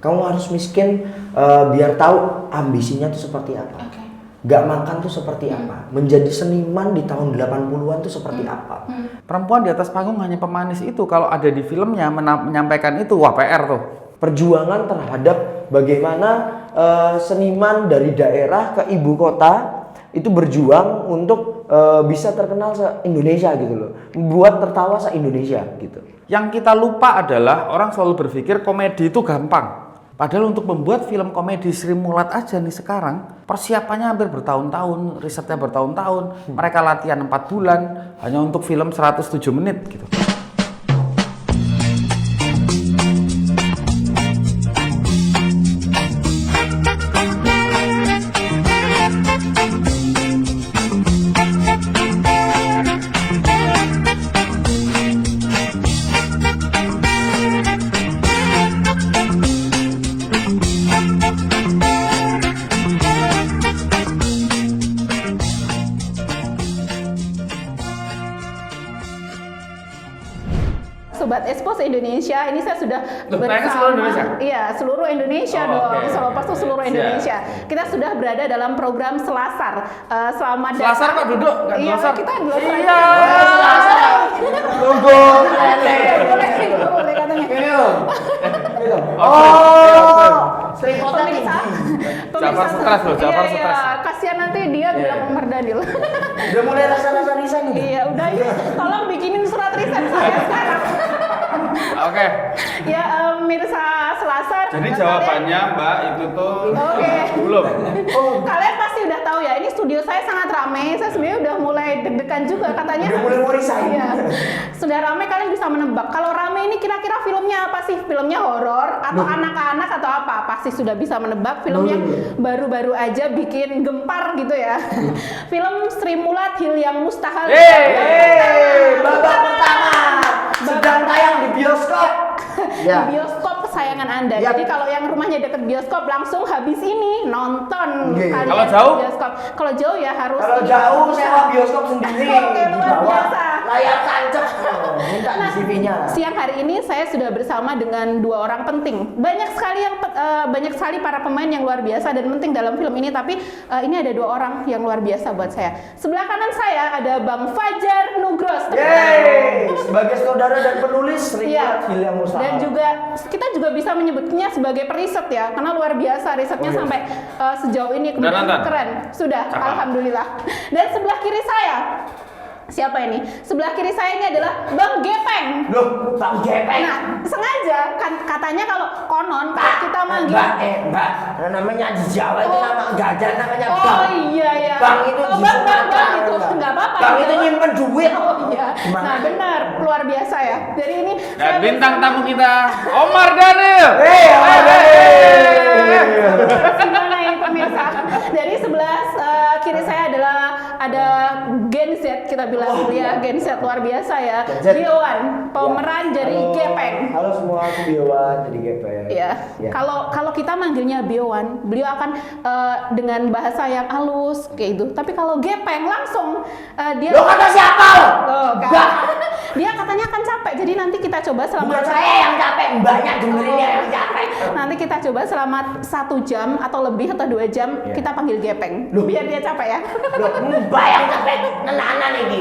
Kamu harus miskin biar tahu ambisinya tuh seperti apa. Gak makan tuh seperti apa. Menjadi seniman di tahun 80-an tuh seperti apa. Perempuan di atas panggung hanya pemanis itu. Kalau ada di filmnya menyampaikan itu, wah PR tuh. Perjuangan terhadap bagaimana seniman dari daerah ke ibu kota itu berjuang untuk bisa terkenal se-Indonesia gitu loh. Buat tertawa se-Indonesia gitu. Yang kita lupa adalah orang selalu berpikir komedi itu gampang. Padahal untuk membuat film komedi Sri Mulat aja nih sekarang persiapannya hampir bertahun-tahun, risetnya bertahun-tahun. Mereka latihan 4 bulan hanya untuk film 107 menit gitu. Sobat Expo se-Indonesia, ini saya sudah bersama seluruh Indonesia? Iya, seluruh Indonesia dong. Okay. Solopas itu seluruh Indonesia. Kita sudah berada dalam program Selasar. Selamat datang. Selasar kok duduk? Nggak Iya, Selasar? kita dulu. Iya. Selasar. Logo. Boleh katanya. Sering Pemirsa. Jafar stres loh, Jafar stres. Iya, kasihan nanti dia bilang Umar Daniel. Udah mulai rasa-rasa resign nih. Iya, udah ya. Tolong bikinin surat resign saya sekarang. Oke. Ya, Mirsa Selasar. Jadi jawabannya Mbak itu tuh belum. Kalian pasti udah tahu ya, ini studio saya sangat ramai. Saya sebenarnya udah mulai deg-degan juga katanya. Udah mulai mau resign. Iya. Sudah ramai, kalian bisa menebak. Kalau ramai ini kira-kira filmnya apa sih? Filmnya horor atau anak-anak atau apa? Pasti sudah bisa menebak. Filmnya baru-baru aja bikin gempar gitu ya. Film Sri Mulat Hil yang Mustahil. Babak pertama sedang tayang di bioskop. Di bioskop kesayangan Anda. Jadi kalau yang rumahnya deket bioskop langsung habis ini nonton. Kalian Kalau jauh? Bioskop. Kalau jauh ya harus. Kalau jauh sewa bioskop sendiri Oke, di luar bawah biasa. layar tancap. Minta di CV-nya. Siang hari ini saya sudah bersama dengan 2 orang penting. Banyak sekali para pemain yang luar biasa dan penting dalam film ini. Tapi ini ada 2 orang yang luar biasa buat saya. Sebelah kanan saya ada Bang Fajar Nugros. Yeay, sebagai saudara dan penulis Sri Mulat Hil yang Mustahil. Dan juga kita juga bisa menyebutnya sebagai periset ya, karena luar biasa risetnya sampai sejauh ini kemudian keren. Sudah, alhamdulillah. Dan sebelah kiri saya siapa ini? Sebelah kiri saya ini adalah Bang Gepeng. Loh, Bang Gepeng. Nah, sengaja kan katanya kalau konon kalau kita manggil Mbak, namanya di Jawa itu nama enggak ada namanya Bang. Oh iya ya. Bang itu di Bang Sumatera. itu enggak apa-apa. Bang itu nyimpen duit. Oh iya. Gimana? Nah, benar, luar biasa ya. Jadi ini Dan bintang tamu kita Omar Daniel. Omar Daniel. Gimana ini pemirsa? Jadi sebelah kiri saya adalah ada Gen Z, kita bilang ya, Gen Z luar biasa ya. Biowan, pemeran dari Gepeng. Halo semua, aku Biowan jadi Gepeng. Iya. Kalau kita manggilnya Biowan, beliau akan dengan bahasa yang halus kayak gitu. Tapi kalau Gepeng langsung dia. Lo kata siapa? Dia katanya akan capek. Jadi nanti kita coba selama Bukan saya yang capek, banyak dengerinnya yang capek. Nanti kita coba selama 1 jam atau lebih atau 2 jam kita panggil Gepeng. Biar dia capek ya. Loh, mbak yang capek nenanan ini.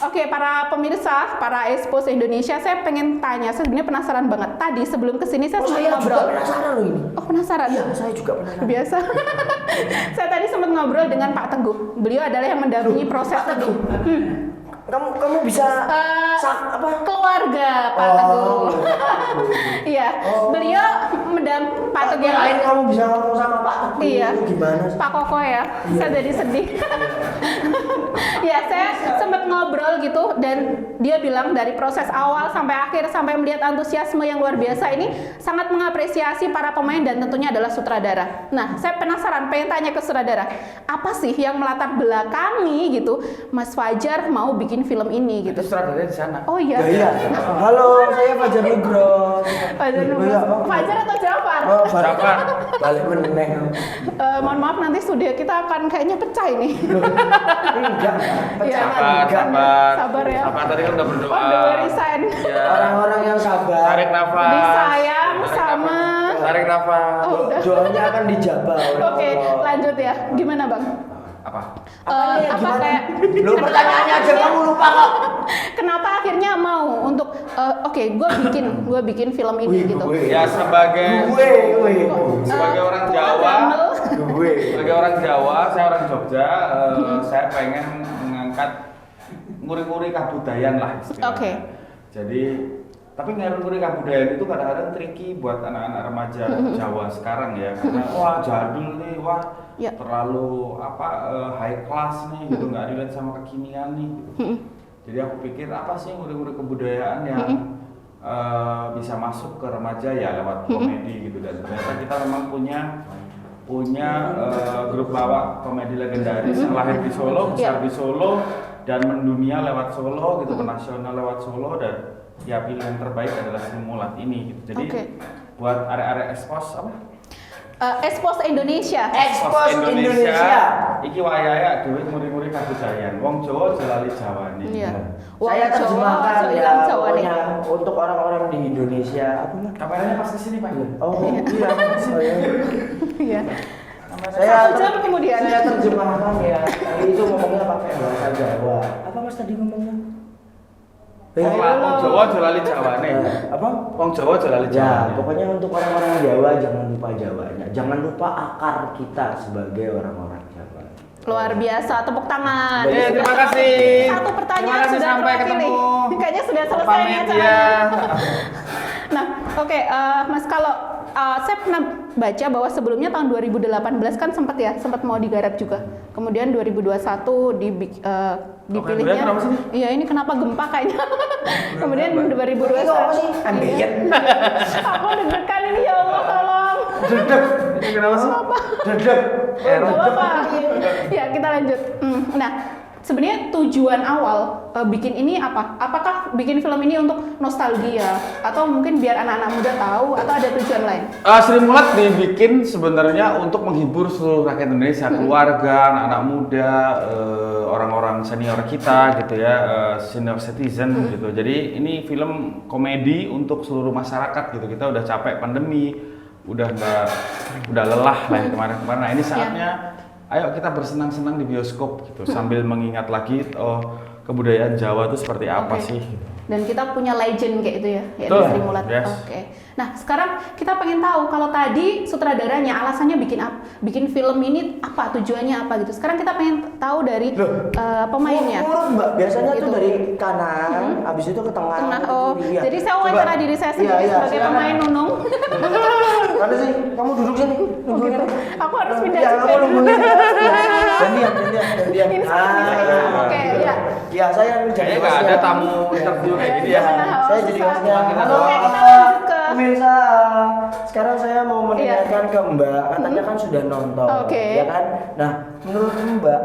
Oke, para pemirsa, para Expo Indonesia, saya pengen tanya, saya sebenarnya penasaran banget. Tadi sebelum kesini saya sempat ngobrol. Juga penasaran loh ini. Oh, penasaran? Iya, saya juga penasaran. Biasa. Saya tadi sempat ngobrol dengan Pak Teguh. Beliau adalah yang mendampingi proses. Pak Teguh. Kamu bisa keluarga Pak Teguh. Iya, beliau Pak Teguh. Lain kamu bisa ngomong sama Pak Teguh. Iya. Gimana sih? Pak Koko ya. Saya jadi sedih. Ya, saya sempat ngobrol gitu dan dia bilang dari proses awal sampai akhir sampai melihat antusiasme yang luar biasa ini sangat mengapresiasi para pemain dan tentunya adalah sutradara. Nah, saya penasaran, pengen tanya ke sutradara, apa sih yang melatar belakangi gitu Mas Fajar mau bikin film ini gitu? Sutradaranya di sana. Oh iya. Iya. Halo, saya Fajar Nugros. Fajar Nugros. Fajar atau Jafar? Oh, Jafar. Balik meneh. Mohon maaf nanti studio kita akan kayaknya pecah ini. Enggak. Iya, Sabar ya. Sabar tadi kan udah berdoa. Udah resign. Ya. Orang-orang yang sabar. Tarik nafas. Disayang Tarik sama Doanya akan dijabah oleh Oke, Allah. lanjut ya. Gimana Bang? Apa? Apanya, Apa gimana? kayak Lu pertanyaannya aja kamu lupa kok. kenapa akhirnya mau untuk oke, gue bikin film ini gitu. Ya sebagai orang Jawa, sebagai orang Jawa, saya orang Jogja, saya pengen mengangkat nguri-nguri kabudayan lah istilahnya. Oke. Jadi, tapi nguri-nguri kabudayan itu kadang-kadang tricky buat anak-anak remaja Jawa sekarang ya, karena wah jadul nih, wah Ya. terlalu high class nih, gitu nggak relate sama kekinian nih. Gitu. Jadi aku pikir apa sih nguri-nguri kebudayaan yang bisa masuk ke remaja ya lewat komedi gitu, dan ternyata kita memang punya grup lawak komedi legendaris yang lahir di Solo, besar di Solo, dan mendunia lewat Solo gitu, ke nasional lewat Solo, dan ya pilihan terbaik adalah Sri Mulat ini gitu. Jadi buat area-area expose apa? Expose Indonesia. Expose Indonesia. Iki wayaya dhewe nguri-nguri kabudayan. Wong Jawa jelali Jawane. Iya. Saya terjemahkan Jawa, ya Jawa nih. pokoknya untuk orang-orang di Indonesia. Apa Mas? Kameranya pas kesini Pak. Oh iya. Iya. Saya 1 jam kemudian. Saya terjemahkan ya. Tadi itu ngomongnya pakai bahasa Jawa. Apa Mas tadi ngomongnya? Wong Jawa jelali Jawane. Apa? Wong Jawa jelali Ya, Jawane. pokoknya untuk orang-orang Jawa jangan lupa Jawanya. Jangan lupa akar kita sebagai orang-orang Jawa. Luar biasa, tepuk tangan. Terima kasih. Satu pertanyaan Terima kasih, sudah sampai terwakili. ketemu. Kayaknya sudah selesai Pamit nih ya. acaranya. Nah, oke, Mas, kalau saya pernah baca bahwa sebelumnya tahun 2018 kan sempat mau digarap juga. Kemudian 2021 dipilihnya. kenapa sih? Iya, ini kenapa gempa kayaknya. Kemudian 2021. Itu apa sih? Ambien. Aku deg-degan ini, ya Allah, tolong. Dedek. Ini kenapa sih? Dedek. Gak apa-apa. Ya, kita lanjut. Nah, sebenarnya tujuan awal bikin ini apa? Apakah bikin film ini untuk nostalgia atau mungkin biar anak-anak muda tahu atau ada tujuan lain? Sri Mulat dibikin sebenarnya untuk menghibur seluruh rakyat Indonesia, keluarga, anak-anak muda, orang-orang senior kita gitu ya, senior citizen gitu. Jadi ini film komedi untuk seluruh masyarakat gitu. Kita udah capek pandemi, udah lelah lah ya kemarin-kemarin. Nah ini saatnya, ayo kita bersenang-senang di bioskop gitu, sambil mengingat lagi kebudayaan Jawa itu seperti apa sih. Dan kita punya legend kayak itu ya, yaitu Betul. Sri Mulat. Yes. Oke. Nah, sekarang kita pengen tahu kalau tadi sutradaranya alasannya bikin film ini apa, tujuannya apa gitu. Sekarang kita pengen tahu dari pemainnya. Urut Mbak, biasanya Gitu. tuh dari kanan, habis itu ke tengah. Tengah, ke oh, kiri, ya. jadi saya Coba. wawancara diri saya sendiri Iya, sebagai silakan. pemain Nunung. Mana sih? Kamu duduk sini. Oh gitu. Aku harus pindah Ya, juga. kamu nungguin. Gantian. Ini saya. Oke, ya. Ya, saya Kayaknya nggak ada tamu interview kayak gini ya. Saya jadi hostnya. Kita Halo, Oke, kita lanjut ke pemirsa. Sekarang saya mau menanyakan ke Mbak. Katanya kan sudah nonton, Oke. ya kan? Nah, menurut Mbak,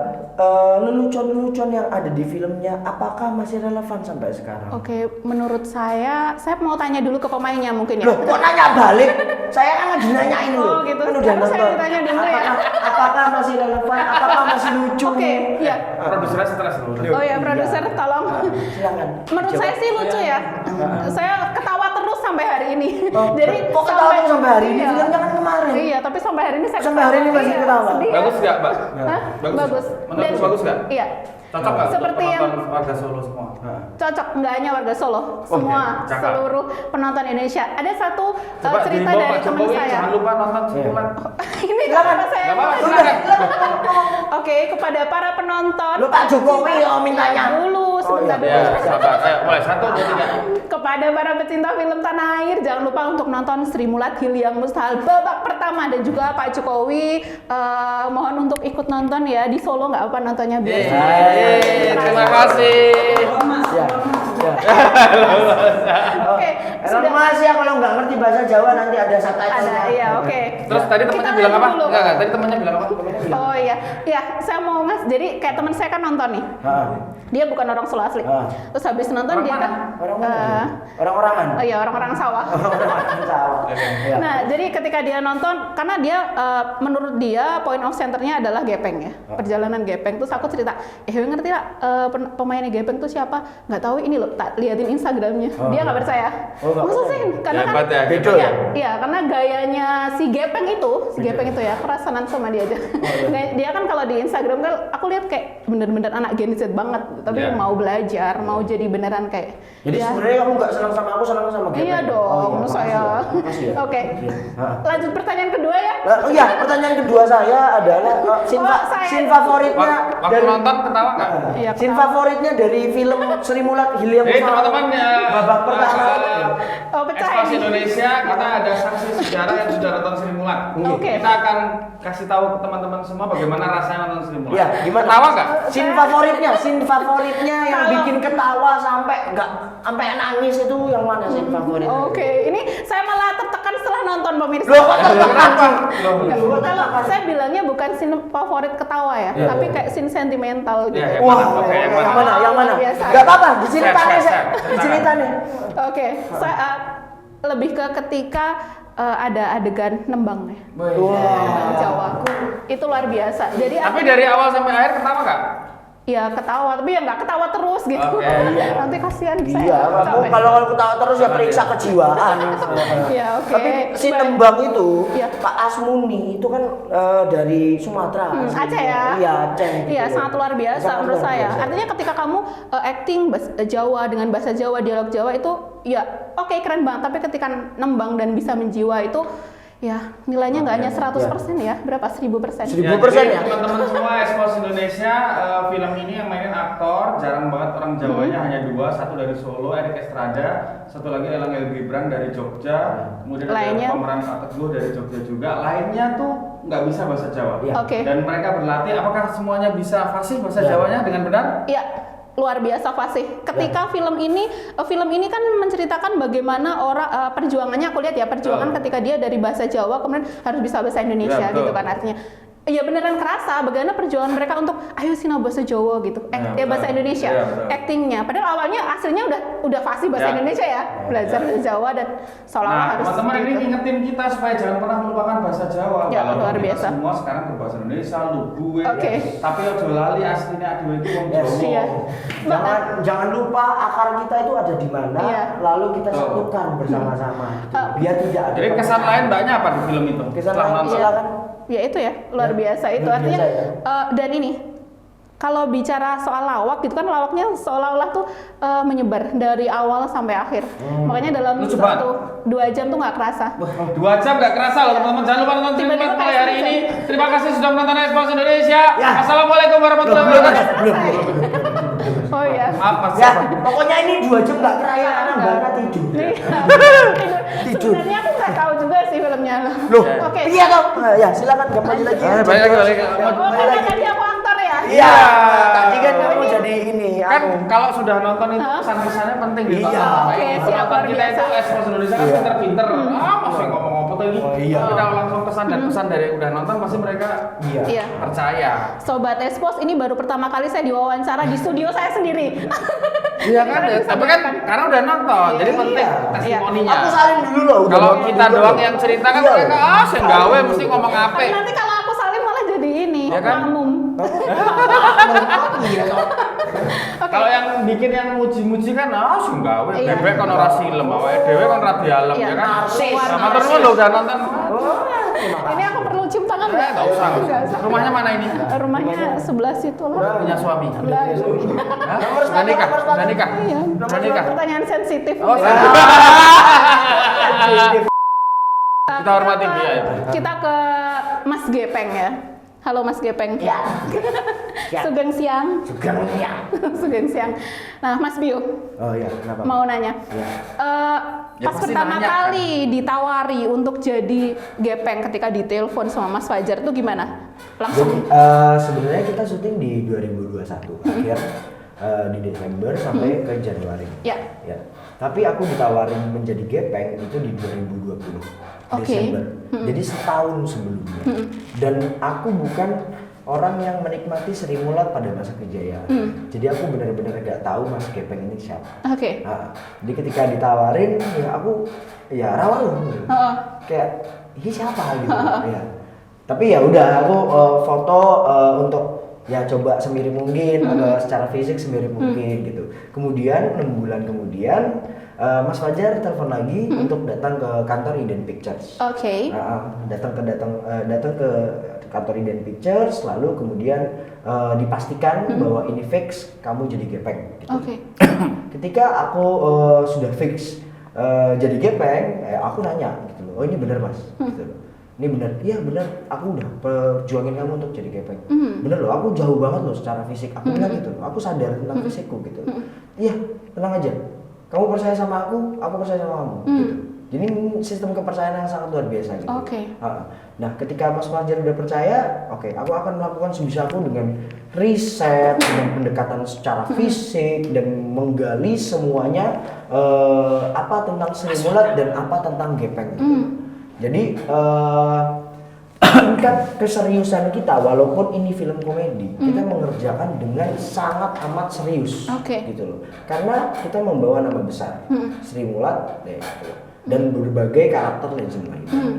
lelucon-lelucon yang ada di filmnya, apakah masih relevan sampai sekarang? Oke, menurut saya mau tanya dulu ke pemainnya mungkin ya. Loh, kok nanya balik? Saya kan lagi nanyain loh. Oh, gitu. Kan udah Sekarang saya nonton. ditanya dulu ya. Apakah masih relevan? Apakah masih lucu? Oke, ya. Produsernya stres loh. Oh ya, produser tolong. Silakan. Menurut saya sih lucu ya. Saya ketawa terus sampai hari ini. Oh, Jadi kok ketawa terus sampai hari ini? Iya. Filmnya kan kemarin. Iya, tapi sampai hari ini saya Sampai hari ini masih Iya, ketawa. sedih ya. Bagus nggak, Mbak? Hah? Bagus. Menurut bagus nggak? Iya. Cocok nggak Seperti untuk yang- penonton warga Solo semua? Cocok, nggak hanya warga Solo, semua cakep. seluruh penonton Indonesia. Ada satu Coba cerita dibawa dari Pak teman Jokowi, saya. jangan lupa nonton Sri Mulat. Ini kenapa saya? Nggak apa-apa, mulai? silakan. Oke, kepada para penonton. Lu Pak Jokowi loh mintanya. Dulu, sebentar iya. dulu. Ya, sabar. Ayo, mulai 1, 2, 3. Kepada para pecinta film tanah air, jangan lupa untuk nonton Sri Mulat Hiliyang Mustahil babak pertama, dan juga Pak Jokowi mohon untuk ikut nonton ya di Solo, nggak apa nontonnya biasa. Terima kasih. Ya. Oke, Emang masih ya kalau nggak ngerti bahasa Jawa nanti ada subtitle. ada, iya, oke. Terus tadi Kita temannya bilang apa? lanjut dulu. Enggak, tadi temannya bilang apa? Oh iya, iya, saya mau jadi kayak teman saya kan nonton nih. Dia bukan orang Solo asli. Terus habis nonton Orang dia mana? kan Orang-orangan. oh iya, orang-orang sawah. Orang-orang sawah. Ya. Nah, jadi Jadi ketika dia nonton, karena dia menurut dia point of centernya adalah Gepeng ya, perjalanan Gepeng. Terus aku cerita, ngerti lah pemainnya Gepeng tuh siapa? Nggak tahu, ini loh, tak liatin Instagramnya. Dia nggak percaya. Masa sih? Karena kan, beda ya. Iya, karena gayanya si Gepeng itu ya, kerasanan sama dia aja. Dia kan kalau di Instagram kan, aku lihat kayak bener-bener anak Gen Z banget, tapi mau belajar, mau jadi beneran kayak. Jadi sebenarnya kamu nggak senang sama aku, senang sama Gepeng? Iya dong, menurut saya. Ya. Oke. Lanjut pertanyaan kedua ya. Iya, pertanyaan kedua saya adalah scene favoritnya Waktu nonton ketawa nggak? Iya, scene favoritnya dari film Sri Mulat Hilya Teman-teman ya, babak pertama. Pecah Expo ini. Indonesia kita ada saksi sejarah yang sudah nonton Sri Mulat. Oke. Kita akan kasih tahu ke teman-teman semua bagaimana rasanya nonton Sri Mulat. Iya, gimana? Ketawa nggak? Scene favoritnya yang bikin ketawa sampai nangis itu yang mana scene favoritnya? Oke, ini saya malah tertekan setelah nonton pemirsa. Loh, kok tertekan? Kalau saya bilangnya bukan scene favorit ketawa ya, tapi kayak scene sentimental gitu. Iya, Wah, Oke, yang mana? Biasa. Gak apa-apa, diceritain Share. diceritain. Oke, saya lebih ke ketika ada adegan nembang ya. Nembang Jawa. Itu luar biasa. Jadi Tapi dari awal sampai akhir ketawa nggak? ya ketawa, tapi ya nggak ketawa terus gitu. Oke, iya. Nanti kasihan Iya, saya. kamu capek. kalau ketawa terus ya periksa kejiwaan. Iya, oke. Tapi si Nembang itu, Iya. Pak Asmuni itu kan dari Sumatera. Aceh ya? Iya, Aceh. Iya, gitu. sangat luar biasa Sangat menurut luar saya. biasa. Artinya ketika kamu acting Jawa dengan bahasa Jawa, dialog Jawa itu ya oke, keren banget. Tapi ketika nembang dan bisa menjiwa itu ya nilainya nggak hanya 100% ya, berapa? 1000%. 1000% ya? Teman-teman semua Expos Indonesia, film ini yang mainin aktor jarang banget orang Jawanya, hanya 2, satu dari Solo, Erik Estrada, satu lagi Elang El Gibran dari Jogja, kemudian Lainnya? ada pemeran Pak Teguh dari Jogja juga. Lainnya tuh nggak bisa bahasa Jawa. Iya. Oke. Dan mereka berlatih. Apakah semuanya bisa fasih bahasa Iya. Jawanya dengan benar? Iya, luar biasa fasih. Ketika film ini kan menceritakan bagaimana orang perjuangannya, aku lihat ya perjuangan ketika dia dari bahasa Jawa kemudian harus bisa bahasa Indonesia Ya, betul. gitu kan artinya. Ya beneran kerasa bagaimana perjuangan mereka untuk ayo sini bahasa Jawa gitu. Ya, Bahasa betul. Indonesia. Ya, betul. Actingnya padahal awalnya aslinya udah fasih bahasa Ya. Indonesia ya. Belajar bahasa Jawa dan seolah-olah Nah, harus teman-teman ini gitu. ngingetin kita supaya jangan pernah melupakan bahasa Jawa. Ya, Kalau luar kita biasa. semua sekarang berbahasa Indonesia, lu gue. Oke. Tapi ojo lali aslinya aduh itu wong Yes. Jawa. Iya. Jangan lupa akar kita itu ada di mana, Iya. lalu kita Betul. satukan bersama-sama. Biar tidak ada. Jadi kesan lain banyak apa di film itu? Kesan Setelah lain nonton. silakan. Ya itu ya, luar Ya, biasa itu luar artinya biasa dan ini kalau bicara soal lawak gitu kan lawaknya seolah-olah tuh menyebar dari awal sampai akhir. Makanya dalam Lucu banget. 1-2 jam tuh nggak kerasa. 2 jam nggak kerasa loh teman-teman. Jangan lupa nonton film Tiba-tiba mulai kayak hari selesai. ini. Terima kasih sudah menonton Expos Indonesia. Ya. Assalamualaikum warahmatullahi wabarakatuh. Oh iya. Maaf Mas. Ya, pokoknya ini 2 jam nggak kerasa karena Mbak Ana tidur. Iya. Tidur. Sebenarnya aku nggak tahu juga sih filmnya. Loh, Oke. iya toh? Ya, silakan kembali lagi. balik lagi. Oh, Kembali karena lagi. tadi aku aktor ya. Iya, tadi kan kamu jadi ini. Kan aku. kalau sudah nonton itu Hah? pesan-pesannya penting Iya. ditonton. Oke, siap, Penonton luar kita itu biasa. Expos Indonesia kan Iya. pinter-pinter. Masih ngomong apa tuh ini? Oh, iya. Kita langsung pesan dan pesan dari yang udah nonton pasti mereka Iya. Iya. percaya. Sobat Expos, ini baru pertama kali saya diwawancara di studio saya sendiri. Iya kan, Karena bisa tapi kan makan. karena udah nonton, jadi Iya. penting testimoninya. Aku salin dulu loh. udah Kalau nonton kita juga doang loh. yang cerita kan Iya. mereka sing gawe mesti ngomong apa. Tapi nanti kalau aku salim malah jadi ini, Ya kan? makmum. Iya. Kalau yang bikin yang muji-muji kan sing gawe Iya. bebek kon ora silem, awake dhewe kon ora dialem Iya. ya kan. Narsis. Sama terus lo udah nonton. Ini aku perlu cium tangan nggak? Enggak usah. Nggak usah. Rumahnya mana ini? Rumahnya sebelah situ lah. Punya suami. Lah, itu. Hah? Udah nikah? Udah nikah? Iya. Udah nikah? Pertanyaan sensitif. Oh, Iya. kita hormatin dia ya. Kita ke Mas Gepeng ya. Halo Mas Gepeng. Ya. Ya. Sugeng siang. Sugeng siang. Sugeng siang. Nah, Mas Bio, Oh iya, kenapa? mau nanya. Ya. Ya, Pas pasti pertama nanya, kan? kali ditawari untuk jadi Gepeng ketika ditelepon sama Mas Fajar tuh gimana? Langsung. Jadi sebenarnya kita syuting di 2021 akhir di Desember sampai ke Januari. Ya. Ya. Tapi aku ditawarin menjadi Gepeng itu di 2020 Oke. Desember. Jadi setahun sebelumnya. Dan aku bukan orang yang menikmati Sri Mulat pada masa kejayaan. Jadi aku benar-benar gak tahu Mas Gepeng ini siapa. Oke. Nah, jadi ketika ditawarin ya aku ya rawan gitu. Kayak ini siapa gitu. Ya. Tapi ya udah aku foto untuk ya coba semirip mungkin, secara fisik semirip mungkin gitu. Kemudian 6 bulan kemudian Mas Fajar telepon lagi untuk datang ke kantor Eden Pictures. Oke. Datang ke kantor Eden Pictures, lalu kemudian dipastikan bahwa ini fix kamu jadi Gepeng. Gitu. Oke. Ketika aku sudah fix jadi Gepeng, aku nanya gitu loh, oh ini benar Mas? Gitu loh. Ini benar, iya benar. Aku udah perjuangin kamu untuk jadi Gepeng. Bener loh, aku jauh banget loh secara fisik. Aku bilang gitu loh, aku sadar tentang fisikku gitu. Iya, tenang aja. Kamu percaya sama aku percaya sama kamu. Gitu. Jadi sistem kepercayaan yang sangat luar biasa gitu. Oke. Nah, ketika Mas Fajar udah percaya, oke, aku akan melakukan sebisa aku dengan riset, dengan pendekatan secara fisik dan menggali semuanya apa tentang Sri Mulat dan apa tentang Gepeng. Gitu. Jadi tingkat keseriusan kita, walaupun ini film komedi, kita mengerjakan dengan sangat amat serius, gitu loh. Karena kita membawa nama besar, Sri Mulat, gitu. Dan berbagai karakter legend lainnya.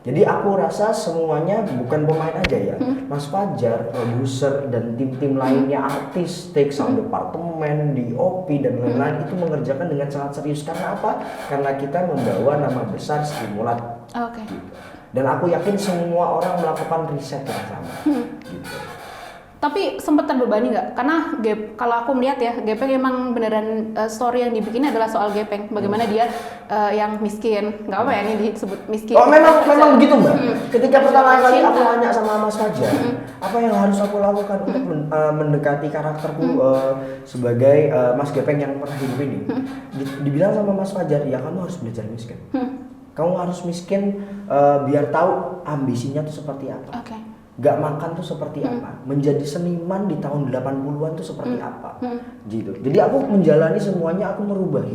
Jadi aku rasa semuanya bukan pemain aja ya, Mas Fajar, produser dan tim-tim lainnya, artis, sound departemen, DOP dan lain-lain itu mengerjakan dengan sangat serius. Karena apa? Karena kita membawa nama besar Sri Mulat. Oke. Gitu. Dan aku yakin semua orang melakukan riset yang sama. Gitu. Tapi sempat terbebani nggak? Karena kalau aku melihat ya, Gepeng emang beneran story yang dibikin adalah soal Gepeng. Bagaimana dia yang miskin, nggak apa ya ini disebut miskin. Oh memang begitu Mbak. Ketika pertama kali aku nanya sama Mas Fajar, apa yang harus aku lakukan untuk mendekati karakterku sebagai Mas Gepeng yang pernah hidup ini? Dibilang sama Mas Fajar, ya kamu harus belajar miskin. Kamu harus miskin biar tahu ambisinya tuh seperti apa. Oke. Gak makan tuh seperti apa, menjadi seniman di tahun 80-an tuh seperti apa, gitu. Jadi aku menjalani semuanya, aku merubah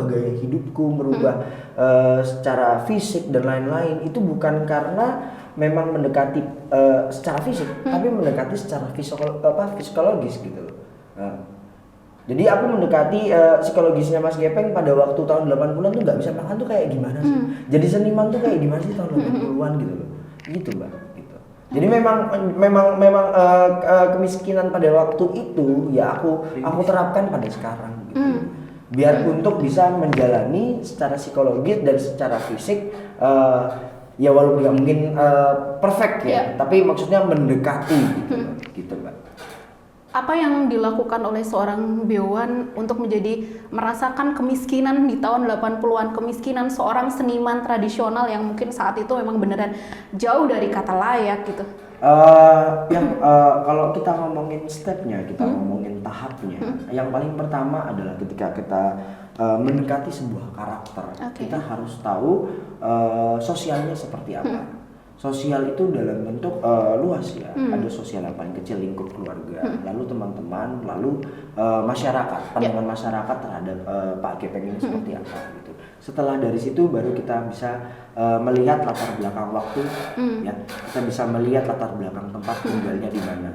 gaya hidupku, merubah secara fisik dan lain-lain. Itu bukan karena memang mendekati secara fisik, tapi mendekati secara psikologis gitu loh. Jadi aku mendekati psikologisnya Mas Gepeng pada waktu tahun 80-an tuh gak bisa makan tuh kayak gimana sih? Jadi seniman tuh kayak gimana sih tahun 80-an gitu loh. Gitu Mbak. Jadi memang kemiskinan pada waktu itu ya aku terapkan pada sekarang gitu. Biar untuk bisa menjalani secara psikologis dan secara fisik ya walaupun nggak mungkin perfect ya, tapi maksudnya mendekati gitu Mbak. Apa yang dilakukan oleh seorang Biowan untuk merasakan kemiskinan di tahun 80-an, kemiskinan seorang seniman tradisional yang mungkin saat itu memang beneran jauh dari kata layak gitu? Kalau kita ngomongin stepnya, kita ngomongin tahapnya, yang paling pertama adalah ketika kita mendekati sebuah karakter, kita harus tahu sosialnya seperti apa. Sosial itu dalam bentuk luas ya, ada sosial yang paling kecil, lingkup keluarga, lalu teman-teman, lalu masyarakat, pandangan masyarakat terhadap Pak Gepeng ini seperti apa gitu. Setelah dari situ baru kita bisa melihat latar belakang waktu, ya, kita bisa melihat latar belakang tempat tinggalnya di mana,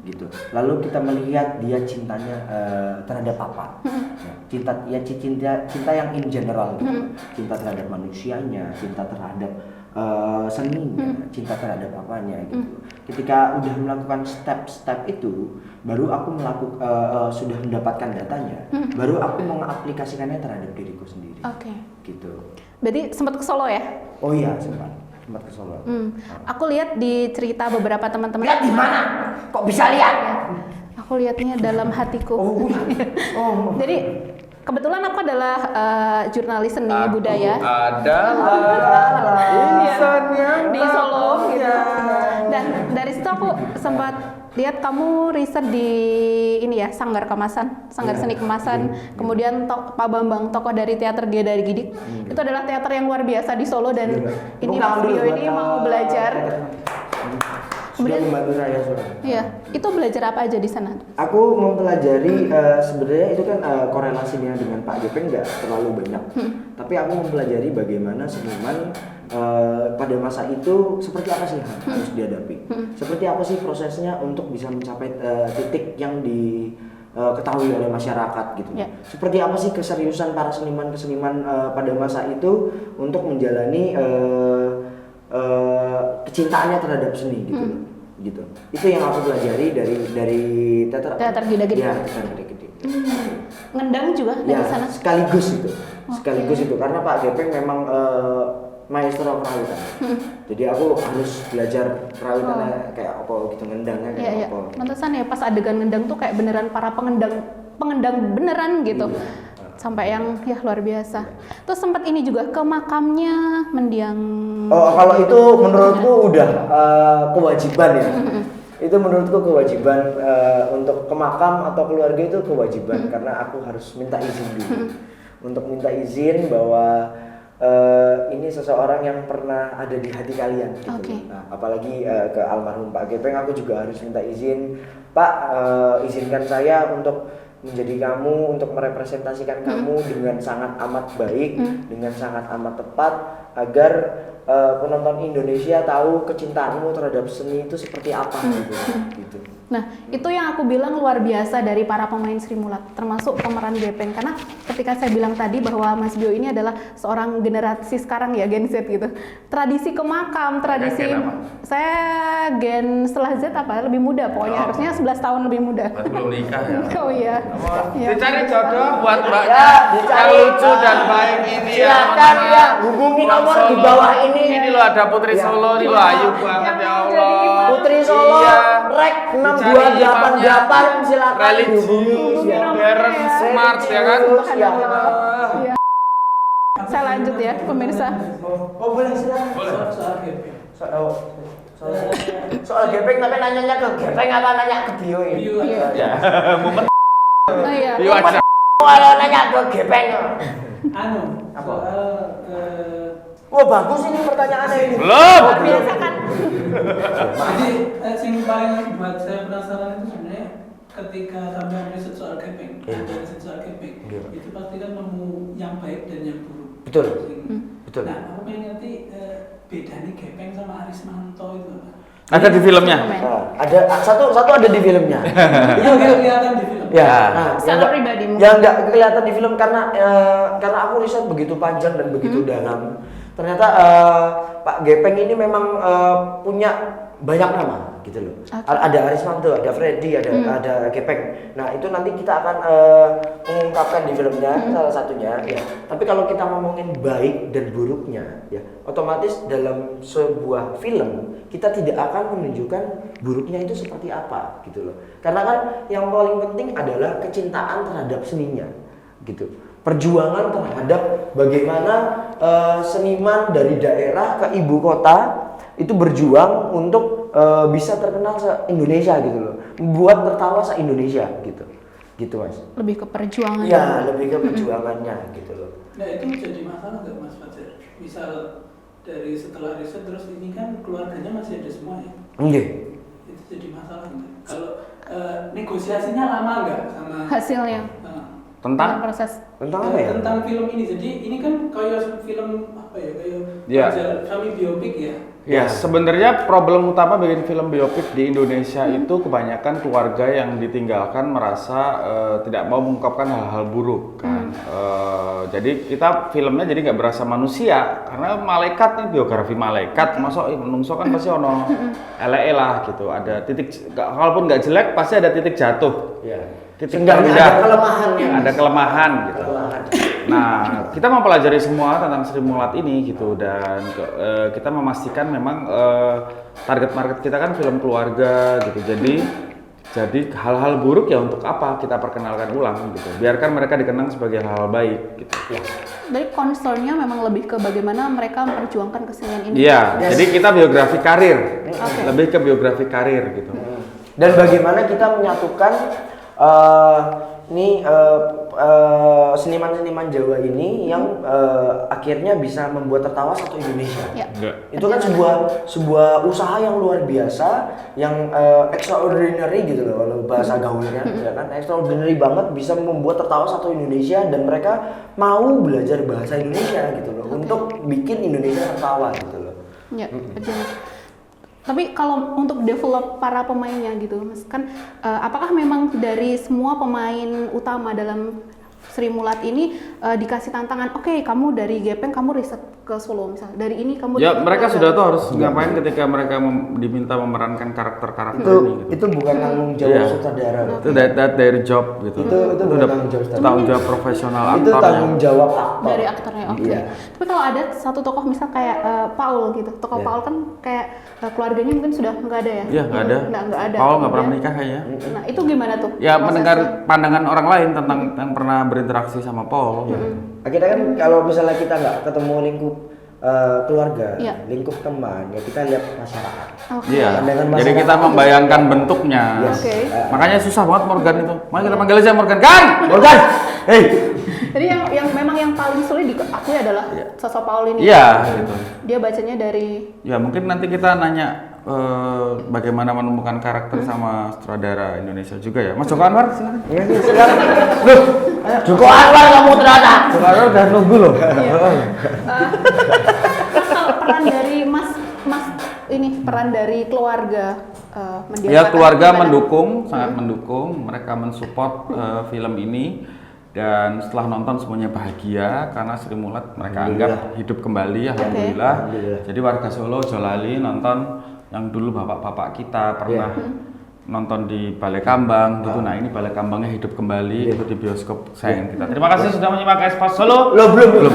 gitu. Lalu kita melihat dia cintanya terhadap apa, ya, cinta yang in general, gitu. Cinta terhadap manusianya, cinta terhadap seninya, cinta terhadap apanya gitu. Ketika udah melakukan step-step itu, baru aku sudah mendapatkan datanya, baru aku mengaplikasikannya terhadap diriku sendiri. Oke. Gitu. Berarti sempat ke Solo ya? Oh iya, sempat ke Solo. Aku lihat di cerita beberapa teman-teman. Lihat di mana? Kok bisa lihat? Aku lihatnya dalam hatiku. Jadi kebetulan aku adalah jurnalis seni budaya. Adalah Di Solo gitu. Dan dari situ aku sempat lihat kamu riset di ini ya, Sanggar Seni Kemasan. Kemudian Pak Bambang, tokoh dari teater Gedari Gidik. Itu adalah teater yang luar biasa di Solo dan ini Mas Bio ini mau belajar. Kemudian membantu saya sudah. Iya, itu belajar apa aja di sana? Aku mempelajari sebenarnya itu kan korelasinya dengan Pak Gepeng nggak terlalu banyak. Tapi aku mempelajari bagaimana seniman pada masa itu seperti apa sih yang harus dihadapi? Seperti apa sih prosesnya untuk bisa mencapai titik yang diketahui oleh masyarakat gitu? Ya. Seperti apa sih keseriusan para seniman-seniman pada masa itu untuk menjalani kecintaannya terhadap seni gitu loh. Gitu. Itu yang aku pelajari dari Teater Gede-Gede. Ya, teater Gede-Gede. Ngendang juga dari Ya, sana. sekaligus itu. Oke. Sekaligus itu karena Pak Gepeng memang maestro perawitan. Jadi aku harus belajar perawitannya kayak apa gitu, ngendangnya Iya, kayak iya. apa. Pantesan ya pas adegan ngendang tuh kayak beneran para pengendang beneran gitu. Sampai yang ya luar biasa. Terus sempat ini juga ke makamnya mendiang. Oh, kalau itu menurutku udah kewajiban ya. Itu menurutku kewajiban untuk ke makam atau keluarga itu kewajiban karena aku harus minta izin dulu. Untuk minta izin bahwa ini seseorang yang pernah ada di hati kalian gitu. Oke. Nah, apalagi ke almarhum Pak Gepeng aku juga harus minta izin, Pak, izinkan saya untuk menjadi kamu, untuk merepresentasikan kamu dengan sangat amat baik, dengan sangat amat tepat agar penonton Indonesia tahu kecintaanmu terhadap seni itu seperti apa gitu. Nah, itu yang aku bilang luar biasa dari para pemain Sri Mulat, termasuk pemeran Gepeng. Karena ketika saya bilang tadi bahwa Mas Bio ini adalah seorang generasi sekarang ya, Gen Z gitu. Tradisi ke makam, tradisi... Gen apa? Saya Gen setelah Z apa? Lebih muda pokoknya, harusnya 11 tahun lebih muda. Berarti belum nikah ya. Oh iya. Ya. Dicari jodoh buat mbaknya Ya, yang dicari. lucu dan baik ini ya. Silakan teman-teman. ya, hubungi nomor di Solo. bawah ini. Ini loh ada Putri Ya. Solo, ini loh ayu banget ya Allah. Putri Solo, Iya. rek Dicari 6288 silakan dihubungi. religius, Ya. modern, smart ya kan. Ya. Iya. Saya lanjut ya, pemirsa. Oh boleh silakan. Boleh. Soal Gepeng tapi nanyanya ke Gepeng apa nanya ke Bio ini? Iya. Ya, mumet Oh iya. Bio aja. Kalau nanya ke Gepeng. Anu, Apa? soal Wah bagus ini pertanyaannya ini. Belum. Luar biasa kan? jadi yang paling buat saya penasaran itu sebenarnya ketika sampai riset soal Gepeng, riset soal Gepeng, Iya. itu pasti kan nemu yang baik dan yang buruk. Betul. Sing- Betul. Nah, aku pengen ngerti bedanya Gepeng sama Arismanto itu apa? Ada di filmnya. Nah, ada satu ada di filmnya. Itu nggak kelihatan di film. Ya, Ya. nah, Secara yang nggak- pribadi mungkin. yang nggak kelihatan di film karena aku riset begitu panjang dan begitu dalam. Ternyata Pak Gepeng ini memang punya banyak nama gitu loh. Oke. Ada Arismanto, ada Freddy, ada Gepeng. Nah itu nanti kita akan mengungkapkan di filmnya salah satunya. Ya. Tapi kalau kita ngomongin baik dan buruknya, ya otomatis dalam sebuah film kita tidak akan menunjukkan buruknya itu seperti apa gitu loh. Karena kan yang paling penting adalah kecintaan terhadap seninya gitu. Perjuangan terhadap bagaimana seniman dari daerah ke ibu kota itu berjuang untuk bisa terkenal se-Indonesia gitu loh, buat tertawa se-Indonesia gitu mas. Lebih ke perjuangan. Ya lebih ke perjuangannya gitu loh. Nah itu jadi masalah nggak Mas Fajar? Misal dari setelah riset terus ini kan keluarganya masih ada semua ya? Oke. Itu jadi masalah nggak? Kalau negosiasinya lama nggak sama Hasilnya. Dalam Tentang proses. Tentang apa ya? tentang film ini. Jadi ini kan kayak film apa ya? Kayak Ya. kami biopik ya. Ya, sebenarnya problem utama bikin film biopik di Indonesia itu kebanyakan keluarga yang ditinggalkan merasa tidak mau mengungkapkan hal-hal buruk kan. Jadi kita filmnya jadi nggak berasa manusia karena malaikat nih, biografi malaikat, masuk menungso kan pasti ono ele lah gitu. Ada titik, walaupun nggak jelek pasti ada titik jatuh. Ya. Titik Seenggaknya terendah. ada kelemahannya. Ada kelemahan gitu. Kelemahan. Nah, kita mempelajari semua tentang Sri Mulat ini gitu dan kita memastikan memang target market kita kan film keluarga gitu. Jadi hal-hal buruk ya untuk apa kita perkenalkan ulang gitu. Biarkan mereka dikenang sebagai hal-hal baik gitu. Ya. Dari concernnya memang lebih ke bagaimana mereka memperjuangkan kesenian ini. Iya, Yes. jadi kita biografi karir. Oke. Lebih ke biografi karir gitu. Dan bagaimana kita menyatukan Ini seniman-seniman Jawa ini yang akhirnya bisa membuat tertawa satu Indonesia. Ya. Itu kan sebuah usaha yang luar biasa, yang extraordinary gitu loh kalau bahasa gaulnya, ya kan? Extraordinary banget bisa membuat tertawa satu Indonesia, dan mereka mau belajar bahasa Indonesia gitu loh untuk bikin Indonesia tertawa gitu loh. Ya, betul. Tapi kalau untuk develop para pemainnya gitu, Mas, kan apakah memang dari semua pemain utama dalam Sri Mulat ini dikasih tantangan, oke, kamu dari Gepeng kamu riset ke Solo misalnya, dari ini kamu Ya, mereka sudah tahu harus ngapain ketika mereka diminta memerankan karakter-karakter ini gitu. Itu bukan tanggung jawab Iya. sutradara. Itu that their job gitu. Itu bukan udah tanggung jawab sutradara. tanggung jawab profesional Itu aktornya. tanggung jawab aktor. dari aktornya, oke. Iya. Tapi kalau ada satu tokoh misal kayak Paul gitu, tokoh Iya. Paul kan kayak keluarganya mungkin sudah nggak ada ya? Iya, nggak ada. Nggak ada. Paul nggak pernah Kemudian- menikah kayaknya. Nah, itu gimana tuh? Ya, prosesnya? mendengar pandangan orang lain tentang yang pernah berinteraksi sama Paul. Akhirnya kan kalau misalnya kita nggak ketemu lingkup keluarga, Iya. lingkup teman, ya kita lihat masyarakat. Oke. Iya. Pandangan Jadi masyarakat kita itu membayangkan bentuknya. Yes. Oke. Makanya susah banget Morgan itu. Mari kita panggil aja Morgan. Kan? Morgan, hey, Jadi yang memang yang paling sulit diakui adalah sosok Paul ini. Iya, gitu. Dia bacanya dari Ya mungkin nanti kita nanya bagaimana menemukan karakter sama sutradara Indonesia juga ya. Mas Joko Anwar silakan. ya sekarang, loh, Joko Anwar kamu ternyata. Joko Anwar udah nunggu loh. Kalau peran dari Mas ini peran dari keluarga Ya keluarga gimana? mendukung, sangat mendukung. Mereka mensupport film ini, dan setelah nonton semuanya bahagia karena Sri Mulat mereka anggap hidup kembali, alhamdulillah. Alhamdulillah. Jadi warga Solo, Jolali nonton yang dulu bapak-bapak kita pernah nonton di Balai Kambang gitu. Nah, ini Balai Kambangnya hidup kembali itu di bioskop kesayangan kita. Terima kasih sudah menyimak Espas Solo. Lo belum.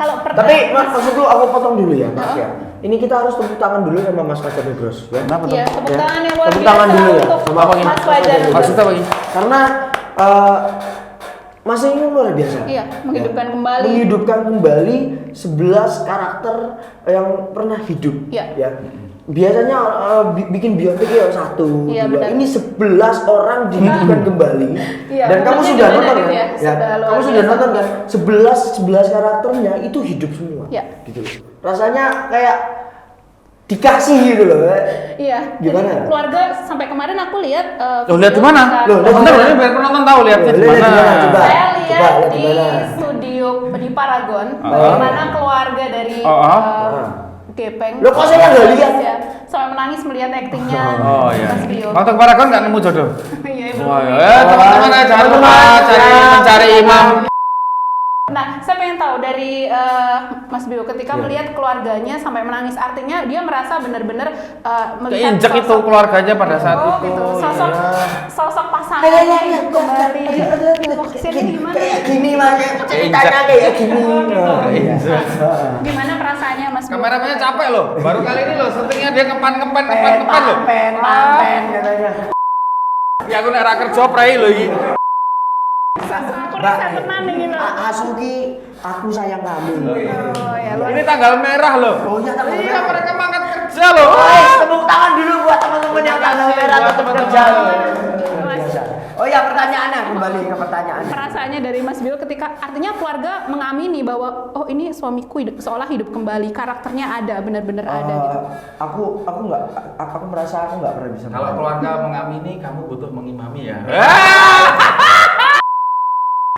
Kalau Tapi maksudku aku potong dulu ya, Mas ya. Ini kita harus tepuk tangan dulu sama Mas Fajar Nugros ya. Kenapa Iya, tuh? tepuk tangan yang luar Tepuk biasa tangan dulu ya, untuk sama apa ini? Mas Fajar. Maksudnya apa ini? Karena Mas ini luar biasa. Iya, menghidupkan kembali. Menghidupkan kembali 11 karakter yang pernah hidup. Iya. Ya. Biasanya bikin biopic ya satu, Iya, dua. benar. Ini 11 orang dihidupkan kembali. Iya, Dan kamu bentuknya sudah gimana nonton gitu kan? ya? Ya, Sudah luar kamu sudah biasa. nonton kan? 11 karakternya itu hidup semua. Iya. Gitu loh. Rasanya kayak dikasih gitu loh. Iya. Gimana? Jadi keluarga sampai kemarin aku lihat Loh, lihat di mana? Loh, lihat di Bentar, mana? biar penonton tahu lihatnya di Lihat di mana? mana. Coba. Saya lihat lihat di di mana? studio di Paragon bagaimana keluarga dari Gepeng. Loh, kok saya nggak lihat? Ya, sampai menangis melihat aktingnya Oh iya. Mas Bio. Waktu Paragon nggak nemu jodoh. Iya, Oh, belum. ya. Teman-teman jangan lupa mencari imam. Nah, saya pengen tahu dari Mas Bio ketika melihat keluarganya sampai menangis, artinya dia merasa benar-benar melihat Keinjek itu keluarganya pada saat Oh, itu. gitu. Sosok Iya, pasangannya hidup kembali. Maksudnya gimana? Kayak gini lah, ceritanya kayak gini. Oh, iya. Gimana perasaannya Mas Bio? Kameramennya capek loh. Baru kali ini loh syutingnya dia ngepan loh. Pen katanya. Ya aku nek ra kerja prei lho iki. Aku rasa tenan ini loh. Asuki, aku sayang kamu. Oh ya, luar Ini tanggal merah loh. Oh iya, tanggal Iya, merah. mereka mangkat kerja loh. Tepuk tangan dulu buat teman-teman yang tanggal merah tetap kerja. Oh ya, pertanyaannya kembali ke pertanyaan. perasaannya dari Mas Bio ketika artinya keluarga mengamini bahwa oh ini suamiku seolah hidup kembali, karakternya ada, benar-benar ada gitu. Aku merasa aku nggak pernah bisa. Kalau keluarga mengamini, kamu butuh mengimami ya.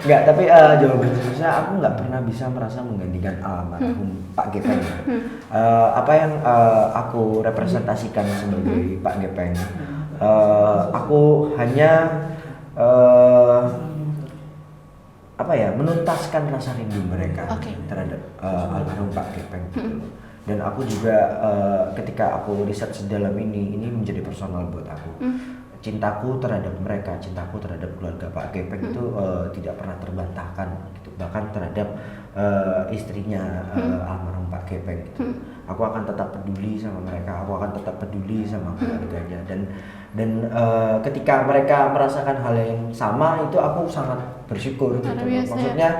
Enggak, tapi jawaban saya aku nggak pernah bisa merasa menggantikan almarhum Pak Gepeng. Apa yang aku representasikan sebagai Pak Gepeng, aku hanya menuntaskan rasa rindu mereka terhadap almarhum Pak Gepeng gitu loh. Dan aku juga ketika aku riset sedalam ini menjadi personal buat aku. Cintaku terhadap mereka, cintaku terhadap keluarga Pak Gepeng itu tidak pernah terbantahkan gitu. Bahkan terhadap istrinya almarhum Pak Gepeng gitu. Aku akan tetap peduli sama mereka, aku akan tetap peduli sama keluarganya, dan ketika mereka merasakan hal yang sama itu aku sangat bersyukur gitu. Maksudnya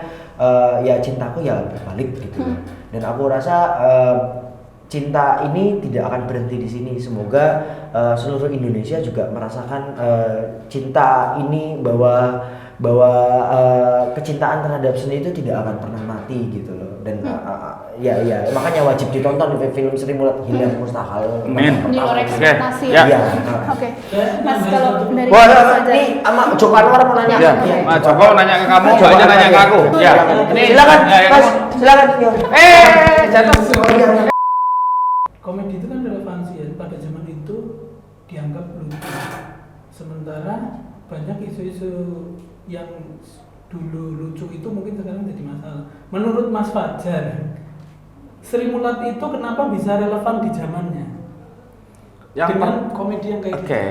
ya cintaku ya berbalik gitu. Dan aku rasa cinta ini tidak akan berhenti di sini. Semoga seluruh Indonesia juga merasakan cinta ini, bahwa kecintaan terhadap seni itu tidak akan pernah mati gitu loh. Dan ya makanya wajib ditonton film Sri Mulat Hilal Mustahil. Amin. Di luar ekspektasi Ya. ya. Iya. Oke. Mas kalau dari Wah, Mas Fajar. ini sama Joko Anwar mau nanya. Ya, Mas Joko nanya ke kamu, Joko nanya ke aku. Ya, ini silakan, ya, ya, Mas, kamu. silakan. Jatuh. Komedi itu kan relevansi ya, pada zaman itu dianggap lucu. Sementara banyak isu-isu yang dulu lucu itu mungkin sekarang jadi masalah. Menurut Mas Fajar, Sri Mulat itu kenapa bisa relevan di zamannya? Dengan komedi yang kayak Oke,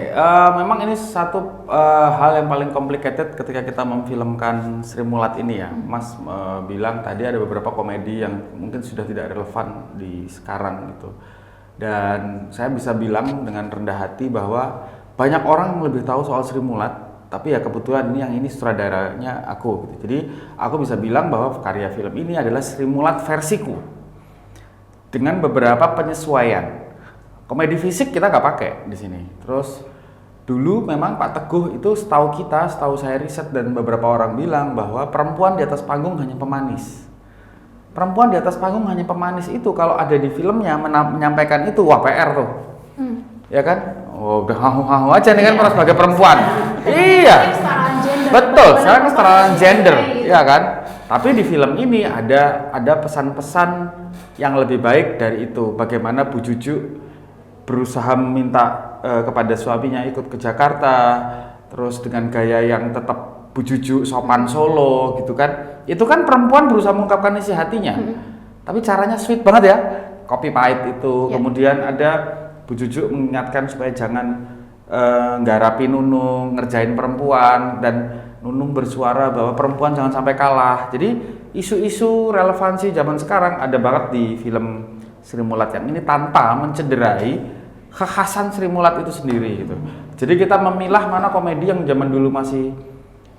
memang ini satu hal yang paling complicated ketika kita memfilmkan Sri Mulat ini ya. Mas bilang tadi ada beberapa komedi yang mungkin sudah tidak relevan di sekarang gitu. Dan saya bisa bilang dengan rendah hati bahwa banyak orang yang lebih tahu soal Sri Mulat, tapi ya kebetulan ini sutradaranya aku gitu. Jadi aku bisa bilang bahwa karya film ini adalah Sri Mulat versiku dengan beberapa penyesuaian. Komedi fisik kita nggak pakai di sini. Terus dulu memang Pak Teguh itu setahu saya riset dan beberapa orang bilang bahwa perempuan di atas panggung hanya pemanis. Perempuan di atas panggung hanya pemanis itu kalau ada di filmnya menyampaikan itu, wah PR tuh. Ya kan? Oh, udah hahu-hahu aja nih kan orang sebagai perempuan. Iya. Betul, sekarang kesetaraan gender, ya kan? Tapi di film ini ada pesan-pesan yang lebih baik dari itu. Bagaimana Bu Juju berusaha meminta kepada suaminya ikut ke Jakarta, terus dengan gaya yang tetap Bu Juju sopan Solo gitu kan. Itu kan perempuan berusaha mengungkapkan isi hatinya. Tapi caranya sweet banget ya. Kopi pahit itu. Kemudian ada Bu Juju mengingatkan supaya jangan nggarapi Nunung, ngerjain perempuan, dan Nunung bersuara bahwa perempuan jangan sampai kalah. Jadi isu-isu relevansi zaman sekarang ada banget di film Sri Mulat yang ini tanpa mencederai kekhasan Sri Mulat itu sendiri gitu. Jadi kita memilah mana komedi yang zaman dulu masih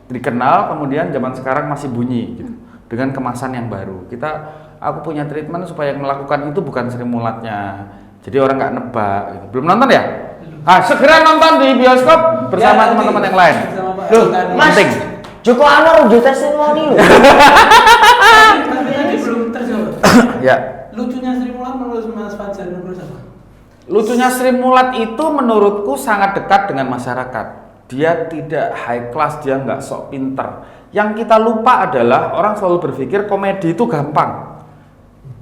dikenal, kemudian zaman sekarang masih bunyi gitu. Dengan kemasan yang baru. Aku punya treatment supaya yang melakukan itu bukan Sri Mulatnya. Jadi orang nggak nebak gitu. Belum nonton ya? Segera nonton di bioskop bersama teman-teman yang lain. Loh, Mas, Joko Anwar udah testimoni loh. Tadi belum terjawab. Ya. Lucunya Sri Mulat menurut Mas Fajar menurut apa? Lucunya Sri Mulat itu menurutku sangat dekat dengan masyarakat. Dia tidak high class, dia nggak sok pinter. Yang kita lupa adalah orang selalu berpikir komedi itu gampang.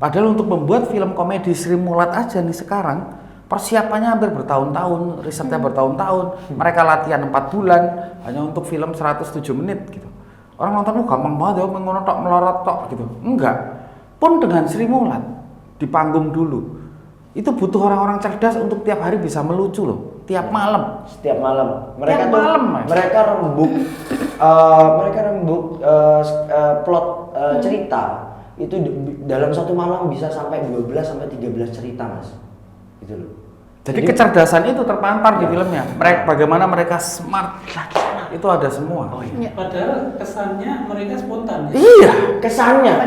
Padahal untuk membuat film komedi Sri Mulat aja nih sekarang persiapannya hampir bertahun-tahun, risetnya bertahun-tahun. Mereka latihan 4 bulan hanya untuk film 107 menit gitu. Orang nonton gampang banget ya, mengonotok melorot tok gitu. Enggak. Pun dengan Sri Mulat di panggung dulu itu butuh orang-orang cerdas untuk tiap hari bisa melucu loh, tiap malam. Setiap malam. Mereka Tiap tuh malam, Mas. mereka rembuk plot cerita itu dalam satu malam bisa sampai 12 sampai 13 cerita, Mas. Gitu loh. Jadi kecerdasan itu terpampar di filmnya. Bagaimana mereka smart, itu ada semua. Padahal kesannya mereka spontan. Iya, Kesannya.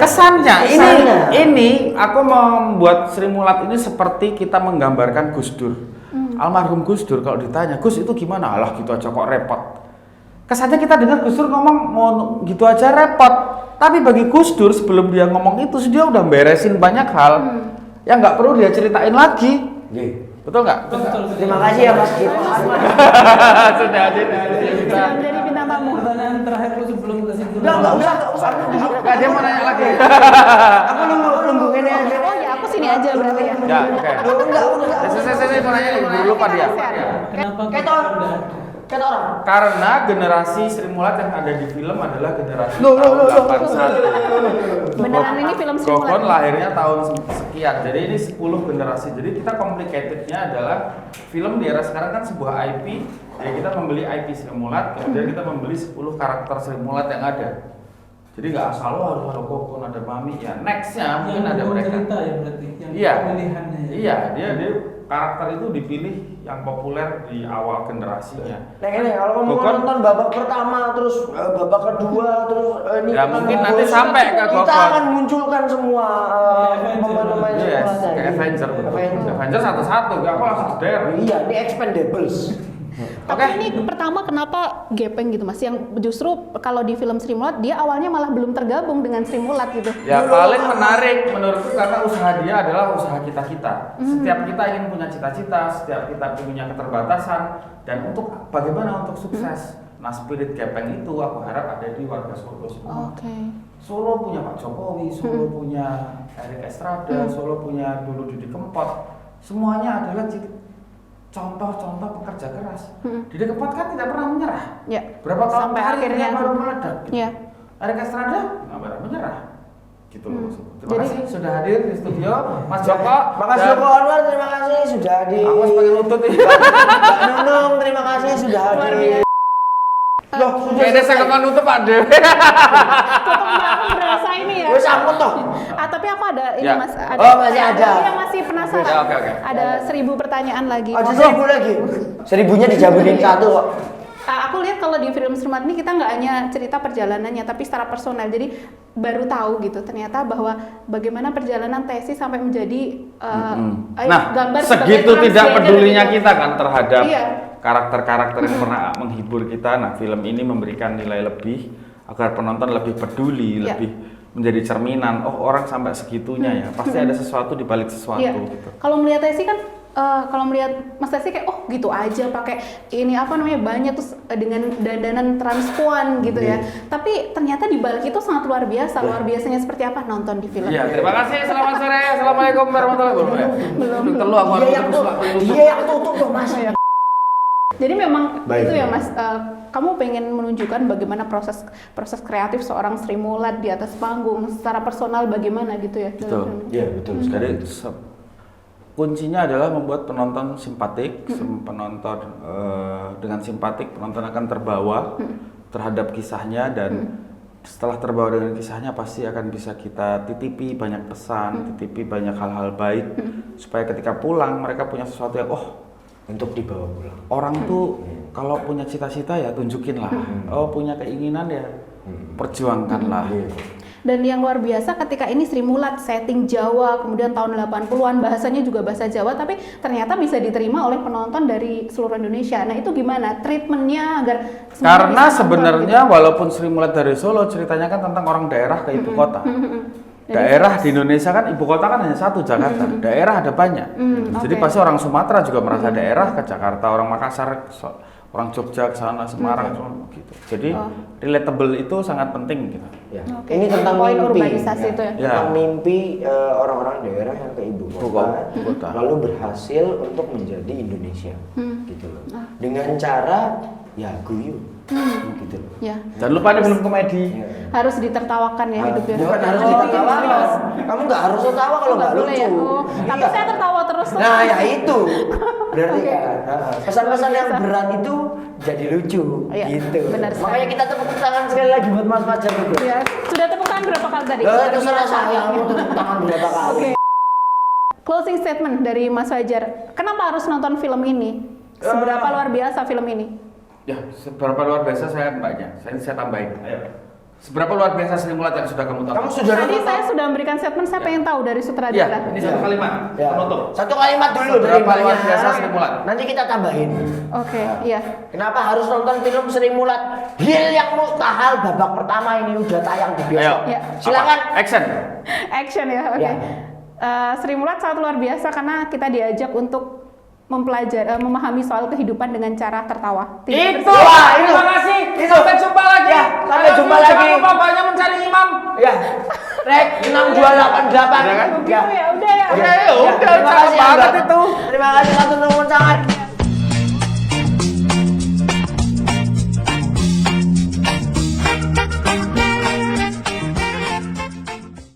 Ini aku membuat Sri Mulat ini seperti kita menggambarkan Gus Dur. Almarhum Gus Dur kalau ditanya, Gus itu gimana? Alah gitu aja kok repot. Kesannya kita dengar Gus Dur ngomong mau gitu aja repot. Tapi bagi Gus Dur sebelum dia ngomong itu dia udah beresin banyak hal yang nggak perlu dia ceritain lagi. Betul nggak? Betul. Terima kasih ya Mas Kit. Sudah. Jadi bintang tamu. Pertanyaan terakhir lu sebelum kesimpulan. Enggak usah. Nggak, dia mau nanya lagi. Aku nunggu ini aja. Oh ya, aku sini aja berarti ya. Ya, oke. Enggak. Saya mau nanya dulu lupa dia. Kenapa Kayak kita orang. udah Kayak orang. Karena generasi Sri Mulat yang ada di film adalah generasi Loh. tahun 81. Beneran ini film Sri Mulat. Gokon lahirnya tahun sekian, jadi ini 10 generasi. Jadi kita complicatednya adalah film di era sekarang kan sebuah IP. Ya kita membeli IP Sri Mulat, kemudian kita membeli 10 karakter Sri Mulat yang ada. Jadi nggak asal harus ada Kokon, ada Mami ya. Nextnya mungkin ada Yang mereka. cerita ya berarti, yang Iya. pemilihannya ya. Iya, dia karakter itu dipilih yang populer di awal generasinya. Nah ini kalau mau Kokon. nonton babak pertama terus babak kedua terus ini Ya, kita mungkin nggak nanti bosan, sampai ke kita Kokon. akan munculkan semua pemain-pemain Yes, semuanya. kayak Avenger betul. Avenger. Avenger satu-satu, gak apa langsung jeder. Iya, ini Expendables. Tapi ini pertama kenapa gepeng gitu Mas? Yang justru kalau di film Sri Mulat dia awalnya malah belum tergabung dengan Sri Mulat gitu. Ya paling menarik menurutku karena usaha dia adalah usaha kita-kita. Setiap kita ingin punya cita-cita, setiap kita punya keterbatasan, dan untuk bagaimana untuk sukses. Nah spirit gepeng itu aku harap ada di warga Solo semua. Oke. Solo punya Pak Jokowi, Solo punya Erik Estrada, Solo punya dulu Didi Kempot. Semuanya adalah contoh-contoh pekerja keras. Didi Kempot kan tidak pernah menyerah. Ya. Berapa tahun Sampai akhirnya baru meledak. Gitu. Ya. Erik Estrada nggak pernah menyerah. Gitu loh maksudku. Terima Jadi- kasih sudah hadir di studio, Mas Joko. Makasih dan Joko Anwar, terima kasih sudah hadir. Aku sebagai lutut nih. Mbak Nunung, terima kasih sudah hadir. Loh, Kayaknya saya kepan nutup Pak Dewi. Aku berasa ini ya. Wes ampun toh. Tapi aku ada ini Ya. Mas. Ada, Oh, masih ada. Yang masih penasaran. Ya, oke. Ada 1000 pertanyaan lagi. Ada 1000 lagi. 1000-nya dijaburin satu kok. Aku lihat kalau di film Sri Mulat ini kita nggak hanya cerita perjalanannya, tapi secara personal. Jadi baru tahu gitu ternyata bahwa bagaimana perjalanan Tesi sampai menjadi Nah, gambar sebagai segitu tidak transgender pedulinya gitu. kita kan terhadap Iya. karakter-karakter yang pernah menghibur kita. Nah, film ini memberikan nilai lebih agar penonton lebih peduli, Iya. lebih menjadi cerminan. Oh, orang sampai segitunya ya. Pasti ada sesuatu di balik sesuatu Iya. gitu. Kalau melihat Tesi kan, kalau melihat Mas Tesi kayak oh gitu aja pakai ini apa namanya banyak terus dengan dandanan transpuan gitu ya. Tapi ternyata di balik itu sangat luar biasa. Luar biasanya seperti apa nonton di film. Iya, terima kasih. Selamat sore. Assalamualaikum warahmatullahi wabarakatuh. Belum. Telu aku harus terus lakuin. Dia yang tutup dong Mas. Jadi memang Baik. itu ya Mas, kamu pengen menunjukkan bagaimana proses kreatif seorang Sri Mulat di atas panggung, secara personal bagaimana gitu ya? Betul. Iya, betul sekali. Jadi kuncinya adalah membuat penonton simpatik, penonton dengan simpatik penonton akan terbawa terhadap kisahnya dan setelah terbawa dengan kisahnya pasti akan bisa kita titipi banyak pesan, titipi banyak hal-hal baik supaya ketika pulang mereka punya sesuatu yang Untuk dibawa pulang. orang tuh kalau punya cita-cita ya tunjukin lah, punya keinginan ya perjuangkanlah. Dan yang luar biasa ketika ini Sri Mulat setting Jawa, kemudian tahun 80-an bahasanya juga bahasa Jawa, tapi ternyata bisa diterima oleh penonton dari seluruh Indonesia. Nah itu gimana treatmentnya agar semuanya Karena bisa nonton sebenarnya walaupun Sri Mulat dari Solo ceritanya kan tentang orang daerah ke ibu kota. Jadi Daerah di Indonesia kan ibu kota kan hanya satu Jakarta. Daerah ada banyak. Jadi oke. pasti orang Sumatera juga merasa daerah ke Jakarta, orang Makassar, orang Jogja ke sana, Semarang gitu. Jadi relatable itu sangat penting gitu. Ya. Oke. Ini tentang Poin mimpi. urbanisasi itu ya. Tentang mimpi orang-orang daerah yang ke ibu kota, kota. lalu berhasil untuk menjadi Indonesia, gitu loh. Dengan cara ya guyu, gitu loh. Ya, Jangan lupa ini film komedi. harus ditertawakan ya hidupnya. Bukan harus Oh, ditertawakan. serius. Kamu nggak harus tertawa kalau nggak boleh lucu. ya. Oh, tapi Iya. saya tertawa terus. Nah ya itu berarti Oke. kan pesan-pesan yang Luar biasa. berat itu jadi lucu, Iya, gitu. benar sekali. Makanya kita tepuk tangan sekali lagi buat Mas Fajar itu. Ya, sudah tepuk tangan berapa kali tadi? Lah terserah saya mau tepuk tangan berapa kali. Oke. Closing statement dari Mas Fajar. Kenapa harus nonton film ini? Seberapa luar biasa film ini? Ya, seberapa luar biasa saya mbaknya. Saya tambahin. Ayo. Seberapa luar biasa Sri Mulat yang sudah kamu tonton? Kamu sudah Tadi nonton? saya sudah memberikan statement, saya pengen tahu dari Ya, sutradara. ini satu kalimat Ya. penutup. Satu kalimat dulu dari Seberapa luar Mbaknya. biasa Sri Mulat? Nanti kita tambahin. Oke, iya. Kenapa harus nonton film Sri Mulat? Hil yang mustahil babak pertama ini udah tayang di Ayo. bioskop. Ya. Silakan. Apa? Action. Action ya, oke. Ya. Sri Mulat sangat luar biasa karena kita diajak untuk mempelajari, memahami soal kehidupan dengan cara tertawa. Tidak Itu. bersih. Wah, itu. Terima kasih. Itu. Sampai jumpa lagi. Ya, sampai Ayo, jumpa Jangan lagi. lupa banyak mencari imam. Ya. Rek 6288. Udah kan? Begitu ya, udah ya. Ya, udah, Terima cakep kasih banget Angga. itu. Terima kasih satu nomor sangat.